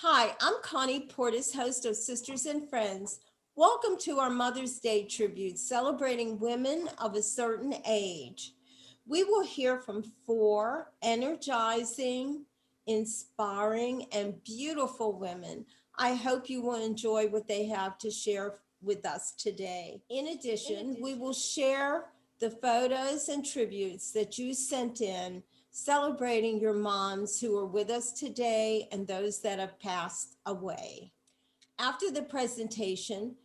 Hi, I'm Connie Portis, host of Sisters and Friends. Welcome to our Mother's Day tribute celebrating women of a certain age. We will hear from four energizing, inspiring, and beautiful women. I hope you will enjoy what they have to share with us today. In addition, we will share the photos and tributes that you sent in celebrating your moms who are with us today and those that have passed away. After the presentation,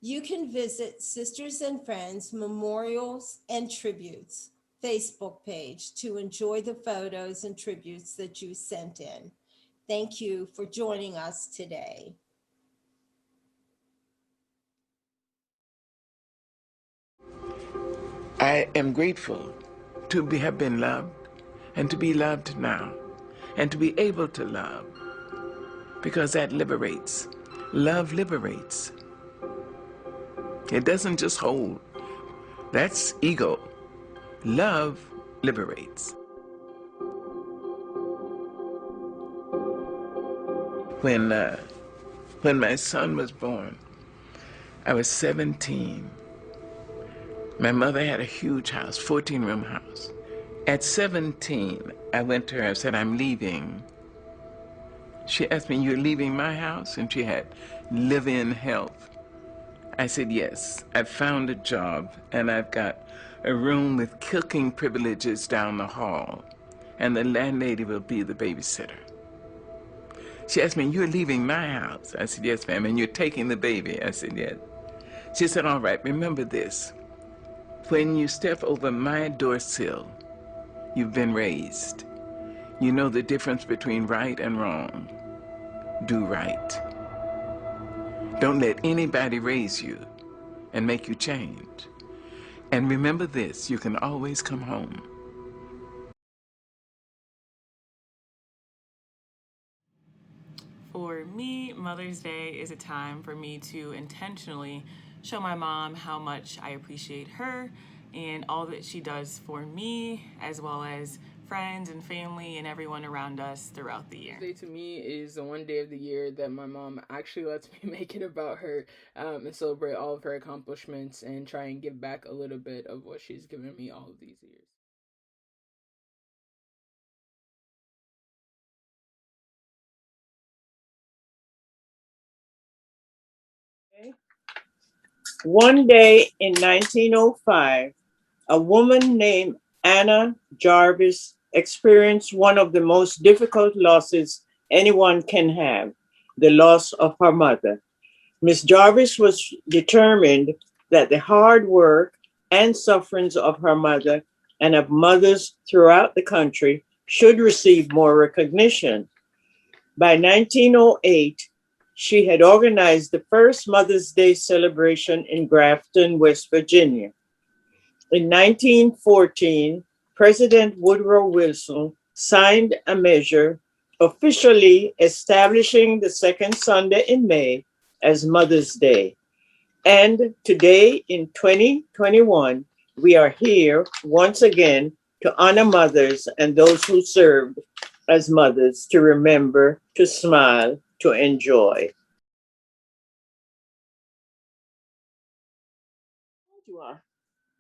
you can visit Sisters and Friends Memorials and Tributes Facebook page to enjoy the photos and tributes that you sent in. Thank you for joining us today. I am grateful to have been loved and to be loved now and to be able to love because that liberates. Love liberates. It doesn't just hold. That's ego. Love liberates. When, uh, when my son was born, I was 17. My mother had a huge house, 14-room house. At 17, I went to her and said, I'm leaving. She asked me, you're leaving my house? And she had live-in help. I said, yes. I found a job, and I've got a room with cooking privileges down the hall, and the landlady will be the babysitter. She asked me, you're leaving my house? I said, yes, ma'am. And you're taking the baby? I said, yes. She said, all right, remember this. When you step over my door sill, you've been raised. You know the difference between right and wrong. Do right. Don't let anybody raise you and make you change. And remember this, you can always come home. For me, Mother's Day is a time for me to intentionally show my mom how much I appreciate her and all that she does for me, as well as friends and family and everyone around us throughout the year. Day to me is the one day of the year that my mom actually lets me make it about her and celebrate all of her accomplishments and try and give back a little bit of what she's given me all of these years. One day in 1905, a woman named Anna Jarvis experienced one of the most difficult losses anyone can have, the loss of her mother. Miss Jarvis was determined that the hard work and sufferings of her mother and of mothers throughout the country should receive more recognition. By 1908, she had organized the first Mother's Day celebration in Grafton, West Virginia. In 1914, President Woodrow Wilson signed a measure officially establishing the second Sunday in May as Mother's Day. And today in 2021, we are here once again to honor mothers and those who served as mothers, to remember, to smile, to enjoy. You are.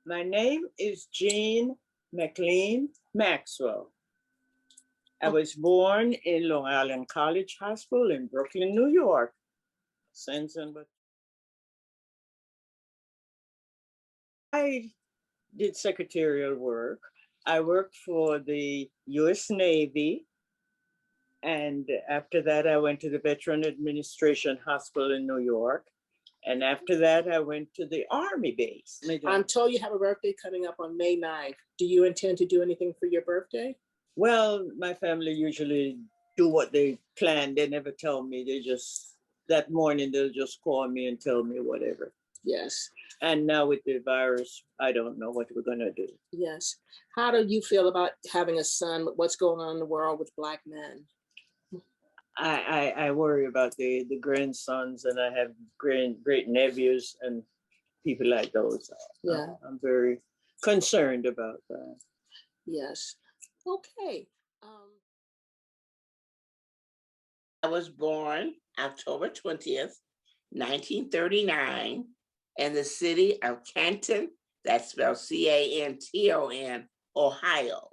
My name is Jean McLean Maxwell. I was born in Long Island College High School in Brooklyn, New York. I did secretarial work. I worked for the US Navy. And after that, I went to the Veteran Administration Hospital in New York. And after that, I went to the Army base. I'm told you have a birthday coming up on May 9th. Do you intend to do anything for your birthday? Well, my family usually do what they plan. They never tell me. They just, that morning, they'll just call me and tell me whatever. Yes. And now with the virus, I don't know what we're going to do. Yes. How do you feel about having a son? What's going on in the world with Black men? I worry about the grandsons, and I have great nephews and people like those. Yeah. I'm very concerned about that. Yes. Okay. Um, I was born October 20th, 1939, in the city of Canton, that's spelled Canton, Ohio.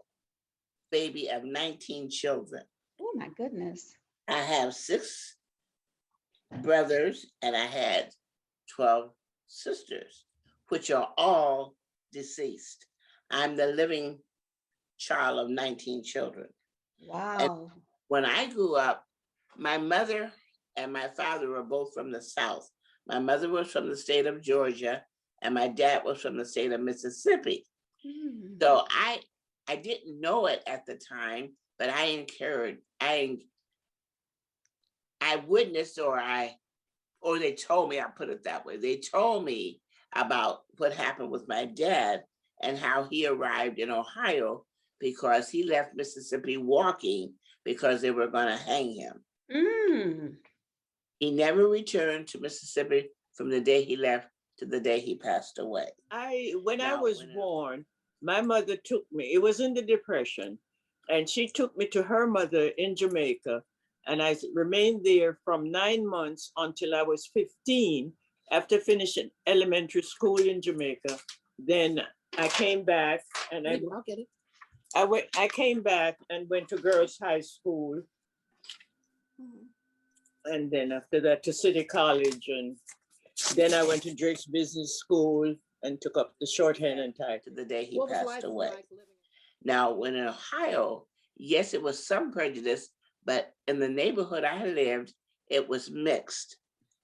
Baby of 19 children. Oh my goodness. I have 6 brothers and I had 12 sisters, which are all deceased. I'm the living child of 19 children. And Wow. when I grew up, my mother and my father were both from the South. My mother was from the state of Georgia, and my dad was from the state of Mississippi. So I didn't know it at the time, but I witnessed, or they told me, I'll put it that way. They told me about what happened with my dad and how he arrived in Ohio because he left Mississippi walking because they were going to hang him. He never returned to Mississippi from the day he left to the day he passed away. When I was born, my mother took me, it was in the Depression, and she took me to her mother in Jamaica. And I remained there from 9 months until I was 15, after finishing elementary school in Jamaica. Then I came back and I'll get it. I came back and went to girls' high school. And then after that to City College. And then I went to Drake's Business School and took up the shorthand and type. To the day he passed away. Now, when in Ohio, yes, it was some prejudice, but in the neighborhood I lived, it was mixed.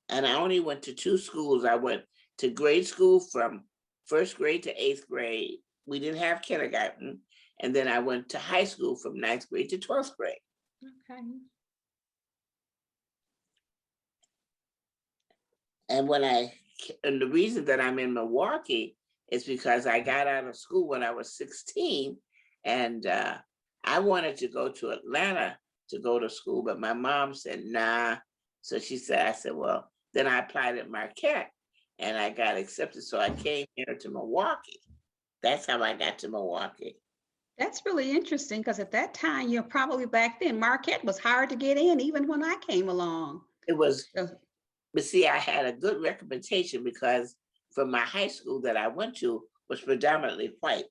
And I only went to 2 schools. I went to grade school from 1st grade to 8th grade. We didn't have kindergarten. And then I went to high school from 9th grade to 12th grade. Okay. And the reason that I'm in Milwaukee is because I got out of school when I was 16, and I wanted to go to Atlanta to go to school, but my mom said, nah. So I said, well, then I applied at Marquette and I got accepted. So I came here to Milwaukee. That's how I got to Milwaukee. That's really interesting because at that time, probably back then, Marquette was hard to get in, even when I came along. It was, but see, I had a good reputation because from my high school that I went to was predominantly white.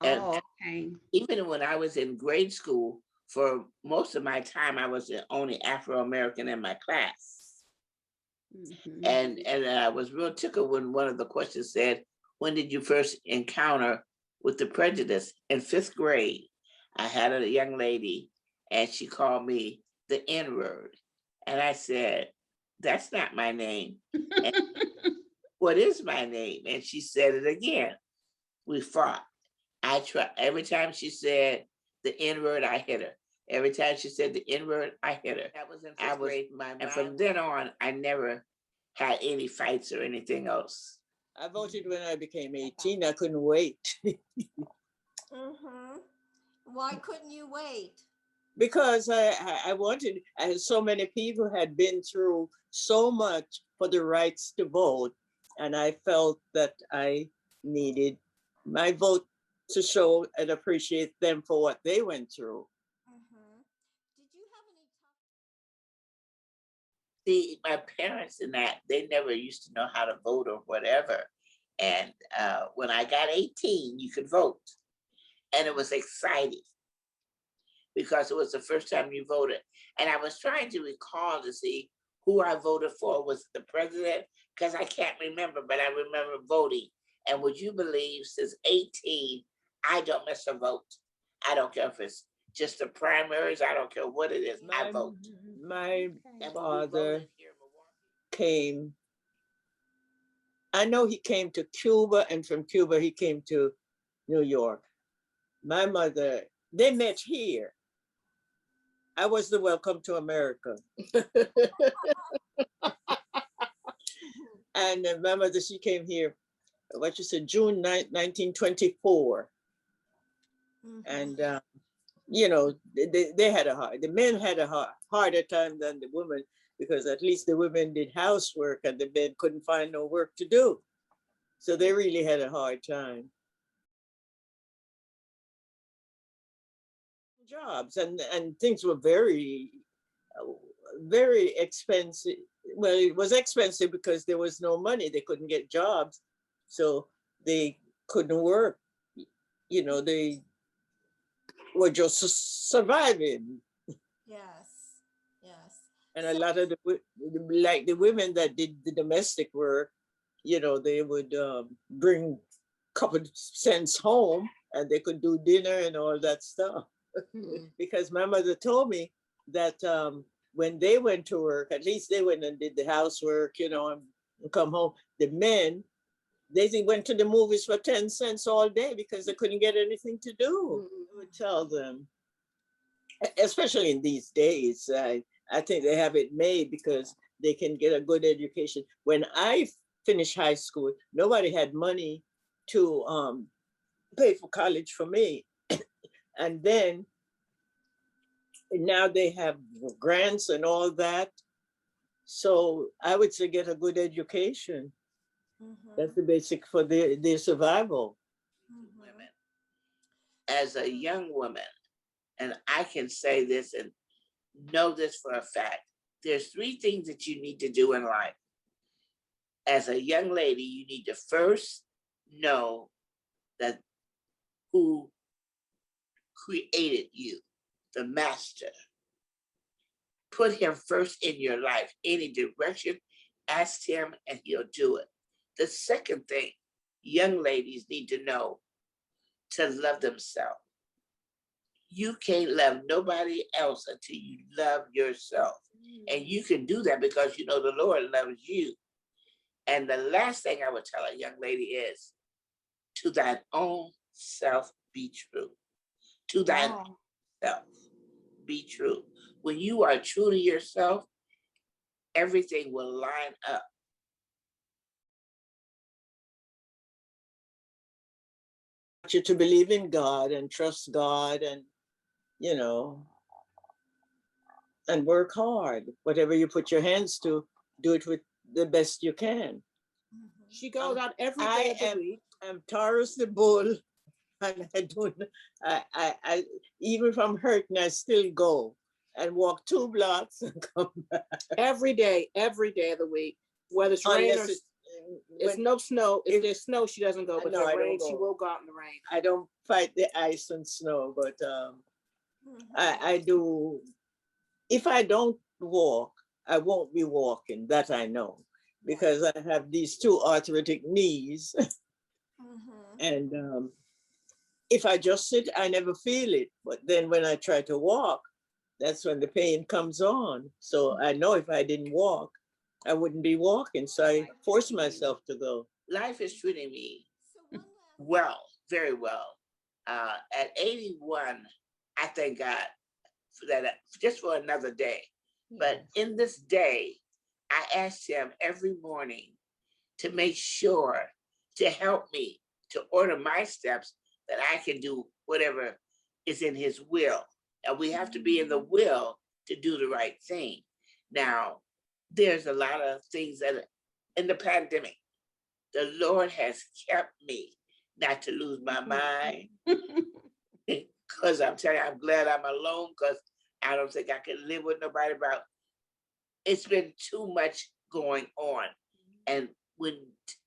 And okay. Even when I was in grade school, for most of my time, I was the only Afro-American in my class. And I was real tickled when one of the questions said, when did you first encounter with the prejudice? In 5th grade, I had a young lady and she called me the N-word. And I said, that's not my name. What is my name? And she said it again. We fought. I tried. Every time she said the N-word, I hit her. Every time she said the N-word, I hit her. That was in 5th grade. And from then on, I never had any fights or anything else. I voted when I became 18. I couldn't wait. Why couldn't you wait? Because I wanted, so many people had been through so much for the rights to vote. And I felt that I needed my vote to show and appreciate them for what they went through. Did you have any? See, my parents and that, they never used to know how to vote or whatever. And when I got 18, you could vote. And it was exciting because it was the first time you voted. And I was trying to recall to see who I voted for. Was it the president? Because I can't remember, but I remember voting. And would you believe, since 18, I don't miss a vote. I don't care if it's just the primaries. I don't care what it is. I vote. My father came, I know he came to Cuba, and from Cuba he came to New York. My mother, they met here. I was the welcome to America. And my mother, she came here, what you said, June 9th, 1924. And, you know, they had the men had a harder time than the women, because at least the women did housework and the men couldn't find no work to do. So they really had a hard time. Jobs and things were very, very expensive. Well, it was expensive because there was no money. They couldn't get jobs. So they couldn't work. They were just surviving. Yes. Yes. And a So, lot of like the women that did the domestic work, they would bring a couple cents home and they could do dinner and all that stuff. Because my mother told me that when they went to work, at least they went and did the housework, and come home. The men, they went to the movies for 10 cents all day because they couldn't get anything to do. I would tell them, especially in these days, I think they have it made because they can get a good education. When I finished high school, nobody had money to pay for college for me. And then now they have grants and all that. So I would say get a good education. That's the basic for their survival. Women, as a young woman, and I can say this and know this for a fact, there's three things that you need to do in life. As a young lady, you need to first know that who created you, the master. Put him first in your life, any direction, ask him and he'll do it. The second thing young ladies need to know to love themselves. You can't love nobody else until you love yourself. And you can do that because you know the Lord loves you. And the last thing I would tell a young lady is, to thine own self be true. To thine own self be true. When you are true to yourself, everything will line up. I want you to believe in God and trust God and, you know, and work hard. Whatever you put your hands to, do it with the best you can. She goes out every day of the week. I'm Taurus the bull, and I don't. I even if I'm hurting, I still go and walk 2 blocks and come back Every day of the week, whether it's rain or unless it's no snow. If there's snow, she doesn't go. But no, if I it don't rains, she go. will go out in the rain. I don't fight the ice and snow, but I do. If I don't walk, I won't be walking. That I know, because I have these 2 arthritic knees, and if I just sit, I never feel it. But then when I try to walk, that's when the pain comes on. So I know if I didn't walk, I wouldn't be walking. So I force myself to go. Life is treating me well, very well. At 81, I thank God for that, just for another day. But in this day, I asked him every morning to make sure to help me to order my steps that I can do whatever is in his will. And we have to be in the will to do the right thing. Now, there's a lot of things that in the pandemic, the Lord has kept me not to lose my mind. Because I'm telling you, I'm glad I'm alone because I don't think I can live with nobody. About it's been too much going on. And when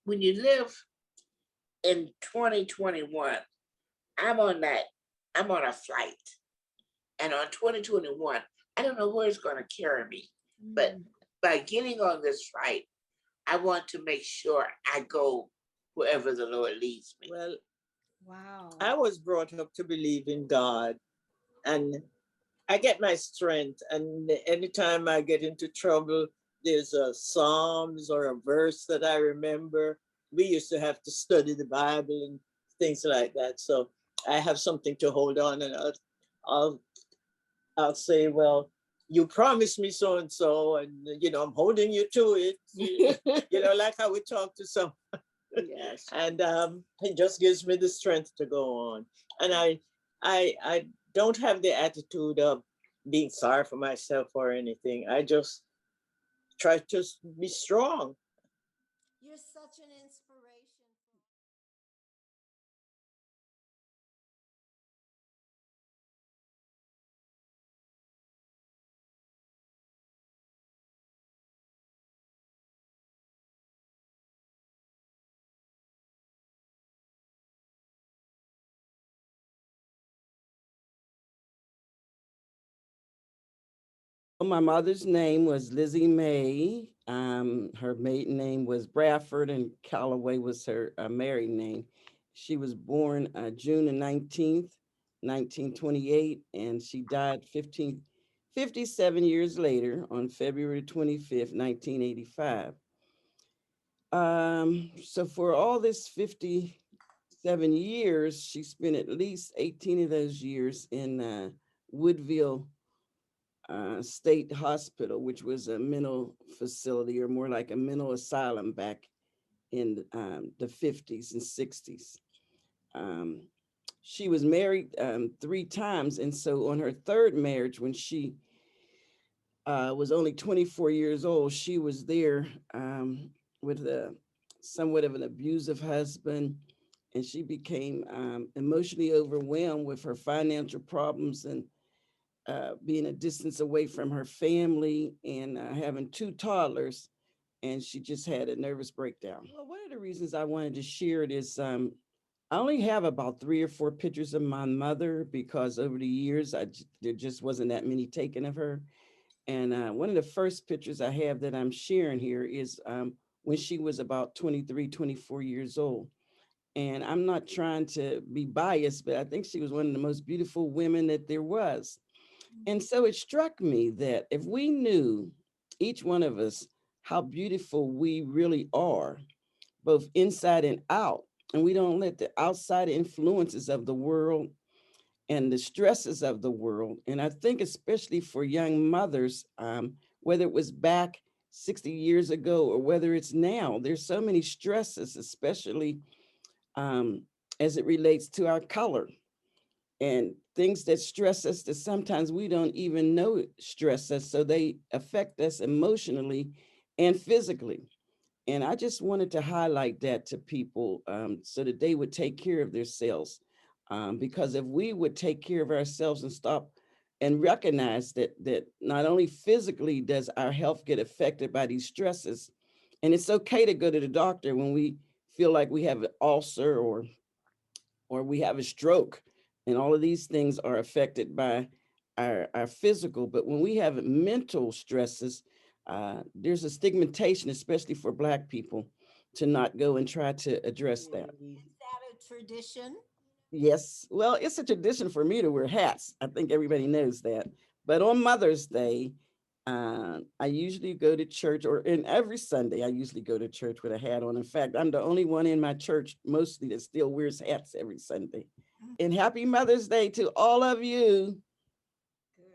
you live in 2021, I'm on a flight. And on 2021, I don't know where it's going to carry me. But by getting on this flight, I want to make sure I go wherever the Lord leads me. Well, Wow. I was brought up to believe in God, and I get my strength. And anytime I get into trouble, there's a Psalms or a verse that I remember. We used to have to study the Bible and things like that. So I have something to hold on, and I'll, I'll say, well, you promised me so and so, and I'm holding you to it. Like how we talk to some. Yes. And it just gives me the strength to go on. And I don't have the attitude of being sorry for myself or anything. I just try to be strong. You're such an inspiration. My mother's name was Lizzie Mae. Her maiden name was Bradford, and Calloway was her married name. She was born June the 19th, 1928, and she died 57 years later on February 25th, 1985. So for all this 57 years, she spent at least 18 of those years in Woodville State Hospital, which was a mental facility or more like a mental asylum back in the 50s and 60s. Um, she was married 3 times. And so on her third marriage, when she was only 24 years old, she was there with somewhat of an abusive husband. And she became emotionally overwhelmed with her financial problems and being a distance away from her family and having 2 toddlers. And she just had a nervous breakdown. Well, one of the reasons I wanted to share it is I only have about 3 or 4 pictures of my mother because over the years, there just wasn't that many taken of her. And one of the first pictures I have that I'm sharing here is when she was about 23, 24 years old. And I'm not trying to be biased, but I think she was one of the most beautiful women that there was. And so it struck me that if we knew, each one of us, how beautiful we really are, both inside and out, and we don't let the outside influences of the world and the stresses of the world, and I think especially for young mothers, whether it was back 60 years ago or whether it's now, there's so many stresses, especially as it relates to our color and things that stress us that sometimes we don't even know stress us. So they affect us emotionally and physically. And I just wanted to highlight that to people so that they would take care of themselves. Because if we would take care of ourselves and stop and recognize that not only physically does our health get affected by these stresses, and it's okay to go to the doctor when we feel like we have an ulcer or we have a stroke, and all of these things are affected by our physical. But when we have mental stresses, there's a stigmatization, especially for Black people, to not go and try to address that. Is that a tradition? Yes, well, it's a tradition for me to wear hats. I think everybody knows that. But on Mother's Day, I usually go to church, or in every Sunday, I usually go to church with a hat on. In fact, I'm the only one in my church mostly that still wears hats every Sunday. And happy Mother's Day to all of you. Good.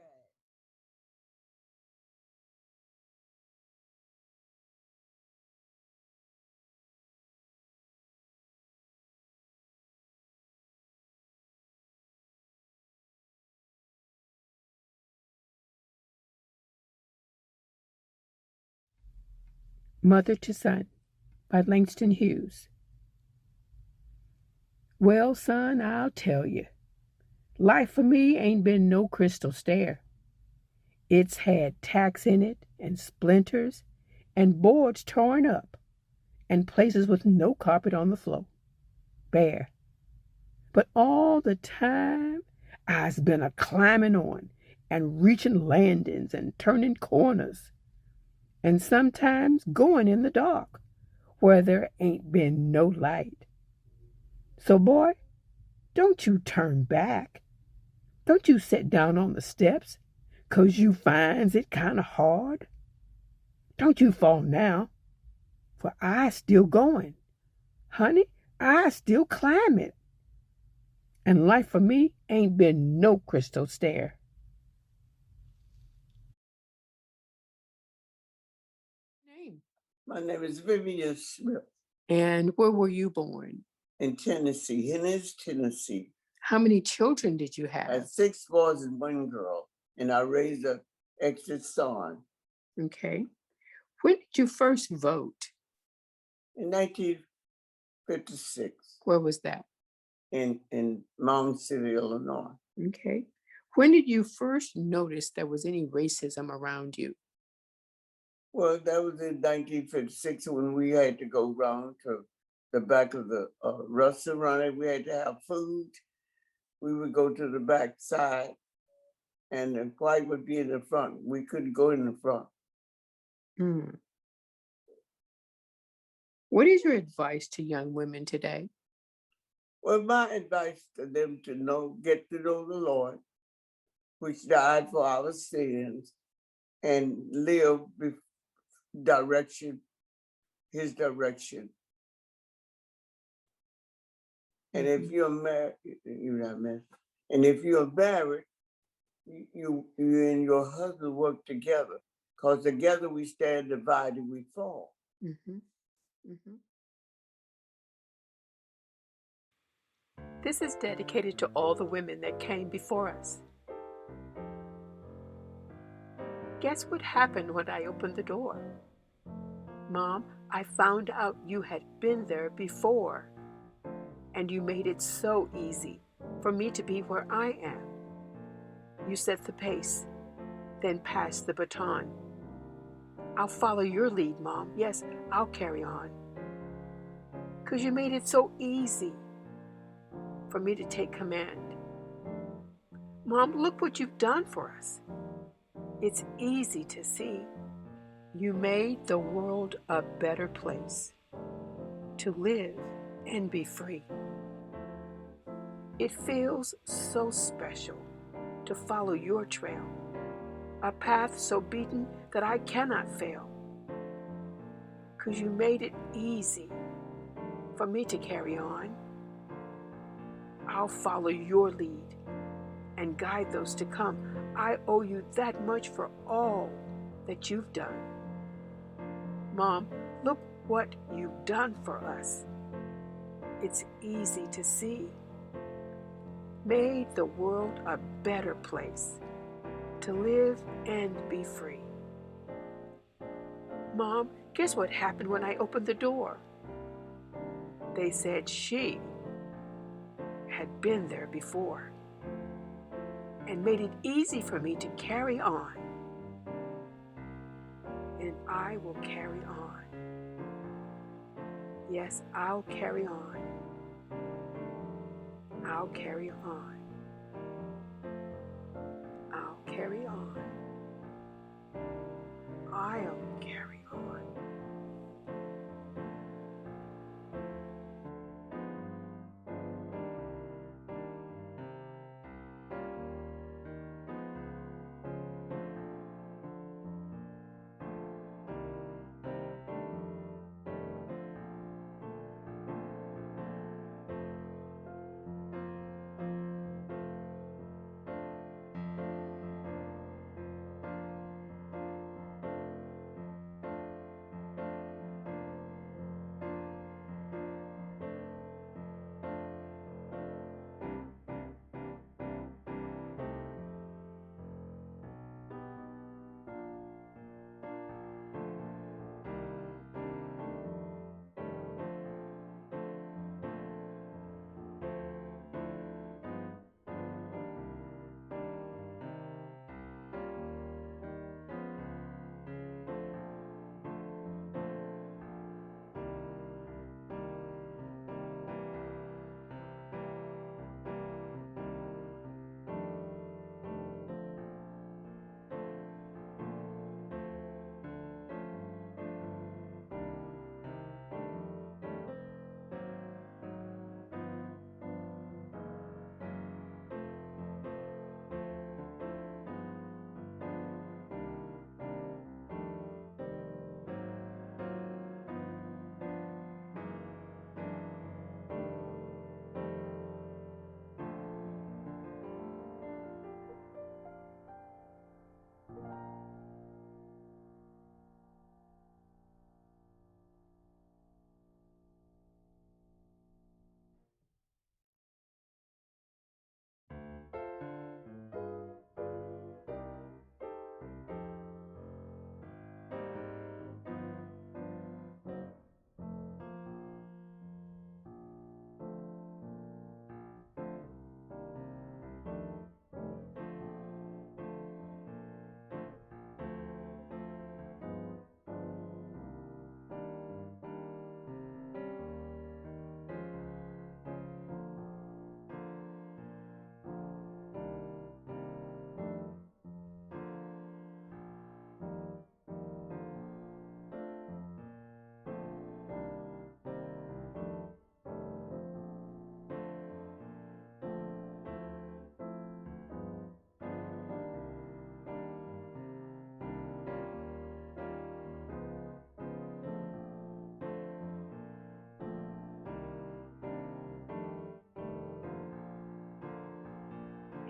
Mother to Son by Langston Hughes. Well, son, I'll tell you, life for me ain't been no crystal stair. It's had tacks in it and splinters and boards torn up and places with no carpet on the floor, bare. But all the time I's been a climbing on and reaching landings and turning corners and sometimes going in the dark where there ain't been no light. So, boy, don't you turn back. Don't you sit down on the steps 'cause you finds it kind of hard. Don't you fall now, for I still going. Honey, I still climbing. And life for me ain't been no crystal stair. Name. My name is Vivian Smith And where were you born? in Tennessee, Hennis, Tennessee. How many children did you I had have? 6 boys and 1 girl, and I raised an extra son. Okay. When did you first vote? In 1956 Where was that? in Mound City, Illinois. Okay. When did you first notice there was any racism around you? Well, that was in 1956 when we had to go round to the back of the restaurant and we had to have food. We would go to the back side and the white would be in the front. We couldn't go in the front. Mm. What is your advice to young women today? Well, my advice to them to get to know the Lord, which died for our sins, and live his direction. And if you're married, you're not married. And if you're married, you and your husband work together, because together we stand, divided we fall. Mm-hmm. Mm-hmm. This is dedicated to all the women that came before us. Guess what happened when I opened the door? Mom, I found out you had been there before, and you made it so easy for me to be where I am. You set the pace, then passed the baton. I'll follow your lead, Mom. Yes, I'll carry on. 'Cause you made it so easy for me to take command. Mom, look what you've done for us. It's easy to see. You made the world a better place to live and be free. It feels so special to follow your trail, a path so beaten that I cannot fail. 'Cause you made it easy for me to carry on. I'll follow your lead and guide those to come. I owe you that much for all that you've done. Mom, look what you've done for us. It's easy to see. Made the world a better place to live and be free. Mom, guess what happened when I opened the door? They said she had been there before and made it easy for me to carry on. And I will carry on. Yes, I'll carry on. I'll carry on. I'll carry on. I'll carry on.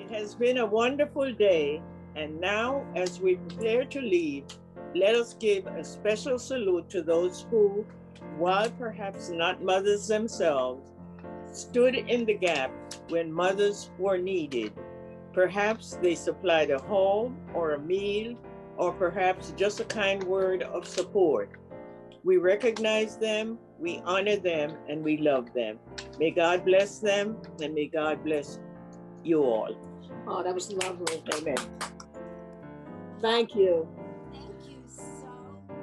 It has been a wonderful day, and now as we prepare to leave, let us give a special salute to those who, while perhaps not mothers themselves, stood in the gap when mothers were needed. Perhaps they supplied a home or a meal, or perhaps just a kind word of support. We recognize them, we honor them, and we love them. May God bless them, and may God bless you all. Oh, that was lovely. Amen. Thank you. Thank you so much.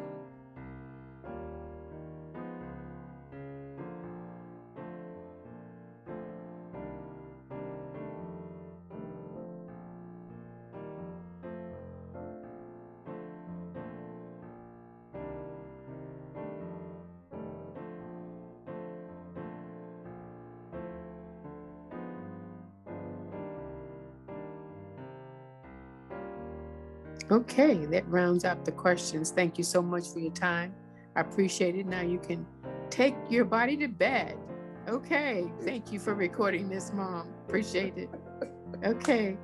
Okay, that rounds up the questions. Thank you so much for your time. I appreciate it. Now you can take your body to bed. Okay, thank you for recording this, Mom. Appreciate it. Okay,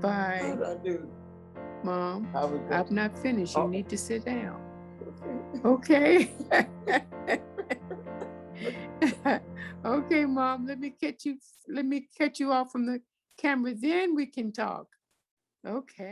bye. What I do? Mom, I was I'm just, not finished. You oh, need to sit down. Okay. Okay, Mom, let me catch you off from the camera, then we can talk. Okay.